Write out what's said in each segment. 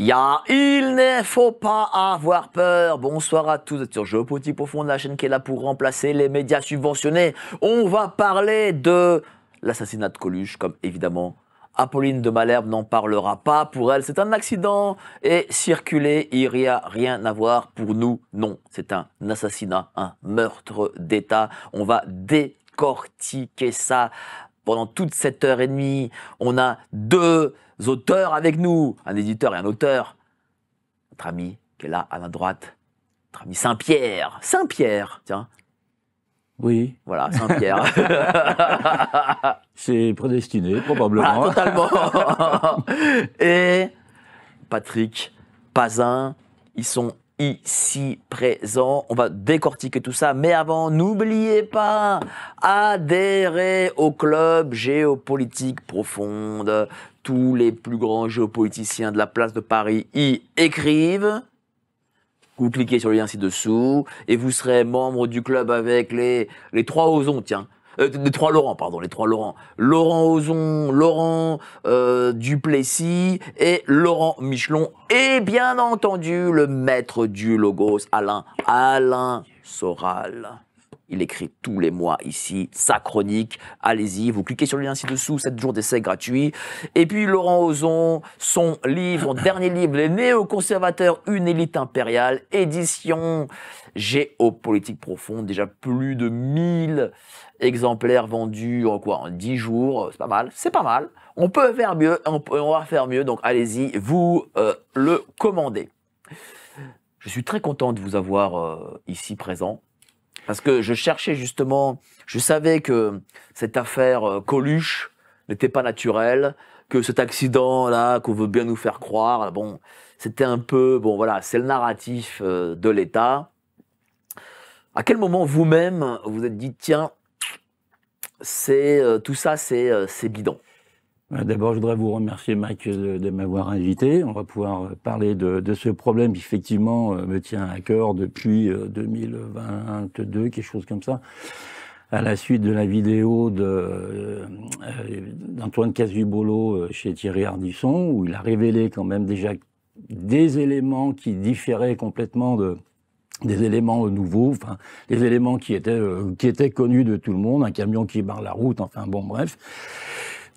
Il ne faut pas avoir peur. Bonsoir à tous, vous êtes sur Géopolitique Profonde, la chaîne qui est là pour remplacer les médias subventionnés. On va parler de l'assassinat de Coluche, comme évidemment Apolline de Malherbe n'en parlera pas. Pour elle, c'est un accident et circuler, il n'y a rien à voir. Pour nous, non, c'est un assassinat, un meurtre d'État. On va décortiquer ça pendant toute cette heure et demie. On a deux auteurs avec nous, un éditeur et un auteur. Notre ami qui est là à ma droite, notre ami Saint-Pierre. Saint-Pierre, tiens. Oui. Voilà, Saint-Pierre. C'est prédestiné, probablement. Voilà, totalement. Et Patrick Pazin, ils sont ici présents. On va décortiquer tout ça. Mais avant, n'oubliez pas, adhérez au club Géopolitique Profonde. Tous les plus grands géopoliticiens de la place de Paris y écrivent. Vous cliquez sur le lien ci-dessous et vous serez membre du club avec les trois Ozon, tiens. Les trois Laurent, pardon, les trois Laurent. Laurent Ozon, Laurent Duplessis et Laurent Michelon. Et bien entendu, le maître du logos, Alain Soral. Il écrit tous les mois ici sa chronique. Allez-y, vous cliquez sur le lien ci-dessous, 7 jours d'essai gratuit. Et puis Laurent Ozon, son dernier livre, Les néoconservateurs, une élite impériale, édition Géopolitique Profonde. Déjà plus de 1000 exemplaires vendus en 10 jours. C'est pas mal. On peut faire mieux, on va faire mieux. Donc allez-y, vous le commandez. Je suis très content de vous avoir ici présent. Parce que je cherchais justement, je savais que cette affaire Coluche n'était pas naturelle, que cet accident-là, qu'on veut bien nous faire croire, bon, c'était un peu, bon voilà, c'est le narratif de l'État. À quel moment vous-même vous êtes dit, tiens, tout ça, c'est bidon? D'abord, je voudrais vous remercier, Mike, de m'avoir invité. On va pouvoir parler de ce problème qui, effectivement, me tient à cœur depuis 2022, quelque chose comme ça, à la suite de la vidéo d'Antoine Casubolo chez Thierry Ardisson, où il a révélé quand même déjà des éléments qui différaient complètement des éléments nouveaux, enfin, des éléments qui étaient connus de tout le monde, un camion qui barre la route, enfin bon, bref.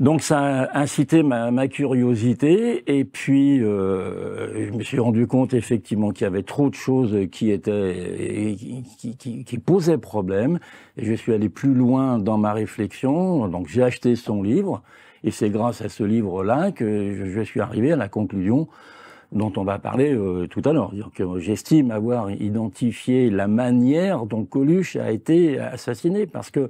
Donc ça a incité ma curiosité, et puis je me suis rendu compte effectivement qu'il y avait trop de choses qui posaient problème, et je suis allé plus loin dans ma réflexion. Donc j'ai acheté son livre, et c'est grâce à ce livre-là que je suis arrivé à la conclusion dont on va parler tout à l'heure. J'estime avoir identifié la manière dont Coluche a été assassiné, parce que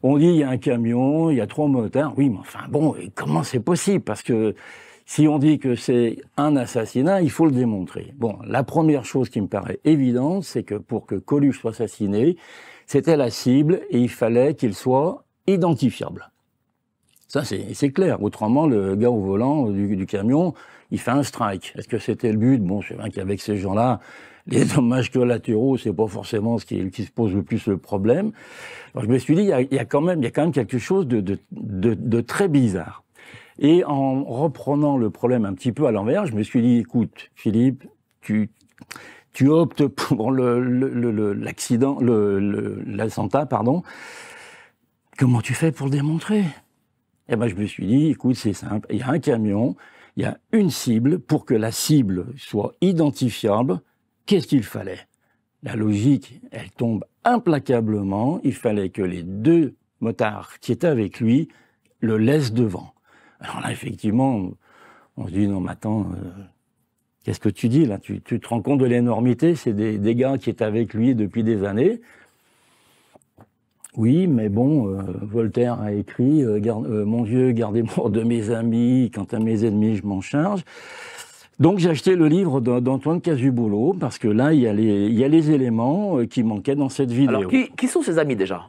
on dit il y a un camion, il y a 3 motards. Oui, mais enfin bon, comment c'est possible? Parce que si on dit que c'est un assassinat, il faut le démontrer. Bon, la première chose qui me paraît évidente, c'est que pour que Coluche soit assassiné, c'était la cible et il fallait qu'il soit identifiable. Ça, c'est clair. Autrement, le gars au volant du camion, il fait un strike. Est-ce que c'était le but? Bon, c'est vrai qu'avec ces gens-là, les dommages collatéraux, c'est pas forcément ce qui se pose le plus le problème. Alors je me suis dit, il y a quand même quelque chose de très bizarre. Et en reprenant le problème un petit peu à l'envers, je me suis dit, écoute, Philippe, tu optes pour l'attentat, pardon. Comment tu fais pour le démontrer? Eh ben, je me suis dit, écoute, c'est simple. Il y a un camion, il y a une cible. Pour que la cible soit identifiable, qu'est-ce qu'il fallait? La logique, elle tombe implacablement. Il fallait que les 2 motards qui étaient avec lui le laissent devant. Alors là, effectivement, on se dit, non, mais attends, qu'est-ce que tu dis là? Tu te rends compte de l'énormité? C'est des gars qui étaient avec lui depuis des années. Oui, mais bon, Voltaire a écrit mon Dieu, gardez-moi de mes amis, quant à mes ennemis, je m'en charge. Donc j'ai acheté le livre d'Antoine Casubolo, parce que là, il y a les éléments qui manquaient dans cette vidéo. Alors, qui sont ses amis déjà?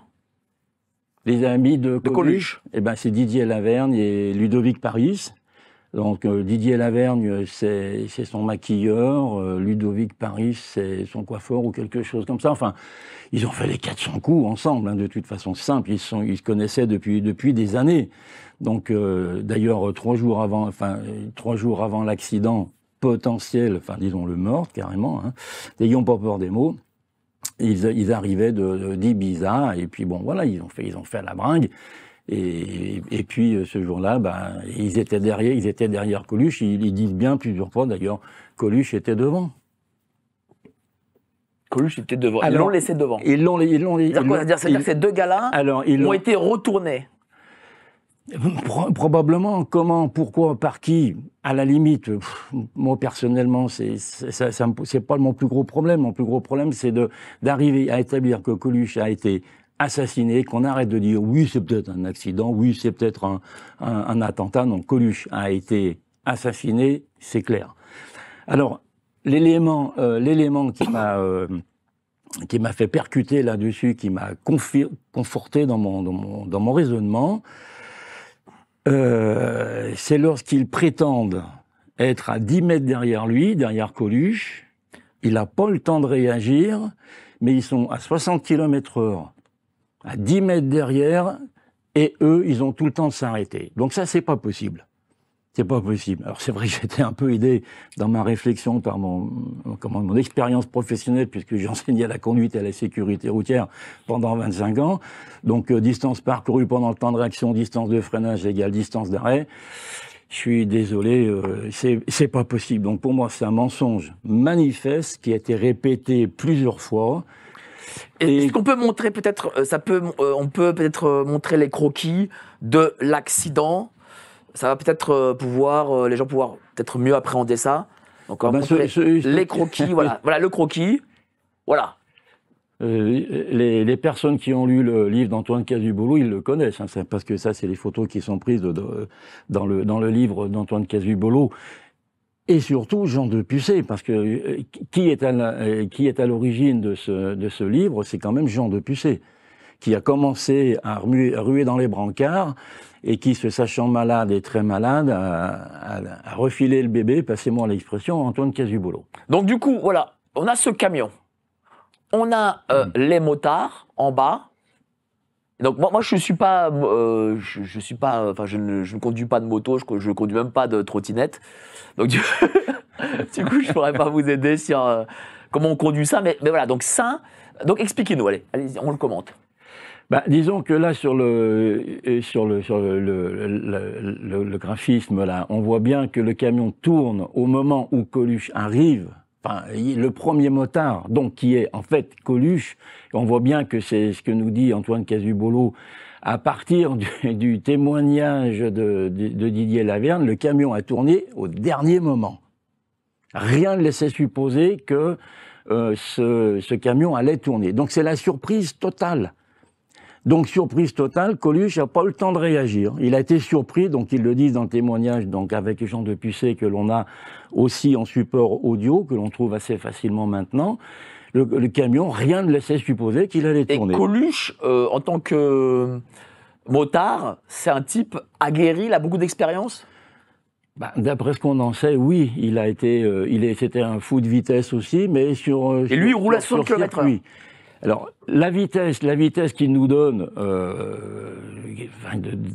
Les amis de Coluche. Eh ben, c'est Didier Lavergne et Ludovic Paris. Donc Didier Lavergne, c'est son maquilleur, Ludovic Paris, c'est son coiffeur ou quelque chose comme ça. Enfin, ils ont fait les 400 coups ensemble, hein, de toute façon, c'est simple. Ils se connaissaient depuis des années. Donc d'ailleurs, 3 jours avant l'accident, potentiels, enfin disons le meurtre carrément, hein, n'ayons pas peur des mots. Ils arrivaient d'Ibiza et puis bon voilà, ils ont fait la bringue. Et puis ce jour-là, ils étaient derrière Coluche. Ils disent bien plusieurs fois d'ailleurs, Coluche était devant. Coluche était devant. Ils l'ont laissé devant. C'est-à-dire que ces deux gars-là ont été retournés. Probablement. Comment, pourquoi, par qui? À la limite, moi personnellement, c'est pas mon plus gros problème. Mon plus gros problème, c'est d'arriver à établir que Coluche a été assassiné, qu'on arrête de dire oui, c'est peut-être un accident, oui, c'est peut-être un attentat. Non, Coluche a été assassiné, c'est clair. Alors, l'élément qui m'a fait percuter là-dessus, qui m'a conforté dans mon raisonnement, c'est lorsqu'ils prétendent être à 10 mètres derrière lui, derrière Coluche. Il n'a pas le temps de réagir, mais ils sont à 60 km/h, à 10 mètres derrière, et eux, ils ont tout le temps de s'arrêter. Donc ça, c'est pas possible. C'est pas possible. Alors c'est vrai que j'étais un peu aidé dans ma réflexion par mon expérience professionnelle, puisque j'enseignais la conduite et la sécurité routière pendant 25 ans. Donc distance parcourue pendant le temps de réaction, distance de freinage égale distance d'arrêt. Je suis désolé, c'est pas possible. Donc pour moi, c'est un mensonge manifeste qui a été répété plusieurs fois. Et ce qu'on peut montrer peut-être, on peut peut-être montrer les croquis de l'accident. Ça va peut-être les gens pouvoir peut-être mieux appréhender ça. Donc on va montrer les croquis, voilà le croquis, voilà. Les personnes qui ont lu le livre d'Antoine Cazubolo, ils le connaissent, hein, parce que ça, c'est les photos qui sont prises dans le livre d'Antoine Cazubolo. Et surtout Jean Depussé, parce que qui est à l'origine de ce livre, c'est quand même Jean Depussé, qui a commencé à ruer dans les brancards et qui, se sachant malade et très malade, a refilé le bébé, passez-moi l'expression, à Antoine Cazubolo. Donc du coup, voilà, on a ce camion, on a les motards en bas. Donc moi je suis pas, enfin je ne conduis pas de moto, je conduis même pas de trottinette. Donc du coup je pourrais pas vous aider sur comment on conduit ça, mais voilà, donc ça, donc expliquez-nous, allez, on le commente. Disons que là sur le graphisme là, on voit bien que le camion tourne au moment où Coluche arrive. Enfin, le premier motard, donc qui est en fait Coluche, on voit bien que c'est ce que nous dit Antoine Cazubolo. À partir du témoignage de Didier Laverne, le camion a tourné au dernier moment. Rien ne laissait supposer que ce camion allait tourner. Donc c'est la surprise totale. Donc surprise totale, Coluche n'a pas eu le temps de réagir. Il a été surpris, donc ils le disent dans le témoignage, donc avec Jean Depussé que l'on a aussi en support audio, que l'on trouve assez facilement maintenant. Le camion, rien ne laissait supposer qu'il allait tourner. Et Coluche, en tant que motard, c'est un type aguerri, il a beaucoup d'expérience ? D'après ce qu'on en sait, oui, c'était un fou de vitesse aussi, mais et lui, il roule à 60 km/h. Oui. Alors, la vitesse qu'il nous donne,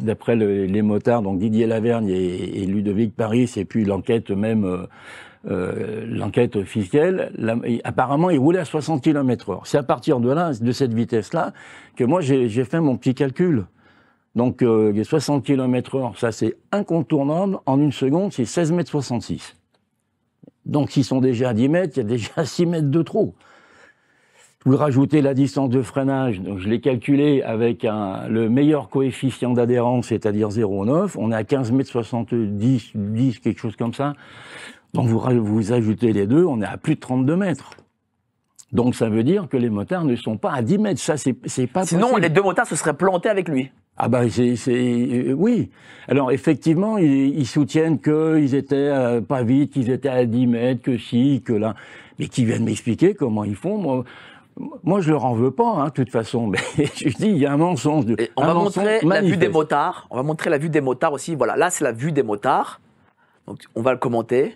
d'après les motards, donc Didier Lavergne et Ludovic Paris, et puis l'enquête même, l'enquête officielle, apparemment, il roulait à 60 km/h. C'est à partir de cette vitesse-là, que moi, j'ai fait mon petit calcul. Donc, 60 km/h, ça c'est incontournable. En une seconde, c'est 16,66 m. Donc, s'ils sont déjà à 10 mètres, il y a déjà 6 mètres de trop. Vous rajoutez la distance de freinage, donc je l'ai calculé avec le meilleur coefficient d'adhérence, c'est-à-dire 0,9. On est à 15,70 m, 10, quelque chose comme ça. Donc vous ajoutez les deux, on est à plus de 32 mètres. Donc ça veut dire que les motards ne sont pas à 10 mètres. Ça, c'est pas possible. Sinon, les deux motards se seraient plantés avec lui. Oui. Alors effectivement, ils soutiennent qu'ils étaient pas vite, qu'ils étaient à 10 mètres, que si, que là. Mais qui viennent m'expliquer comment ils font. Moi, je leur en veux pas, de toute façon. Mais je dis, il y a un mensonge. On va montrer la vue des motards. On va montrer la vue des motards aussi. Voilà, là, c'est la vue des motards. Donc, on va le commenter.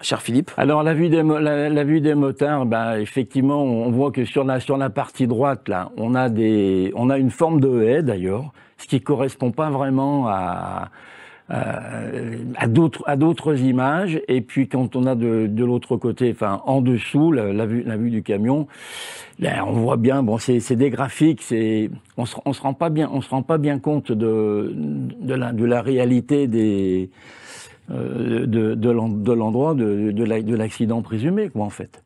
Cher Philippe. Alors, la vue des motards, effectivement, on voit que sur la partie droite, là, on a une forme de haie, d'ailleurs, ce qui correspond pas vraiment à d'autres images. Et puis quand on a de l'autre côté, enfin en dessous, la vue du camion, là, on voit bien. Bon, c'est des graphiques. On se rend pas bien compte de la réalité de l'endroit de l'accident présumé, quoi, en fait.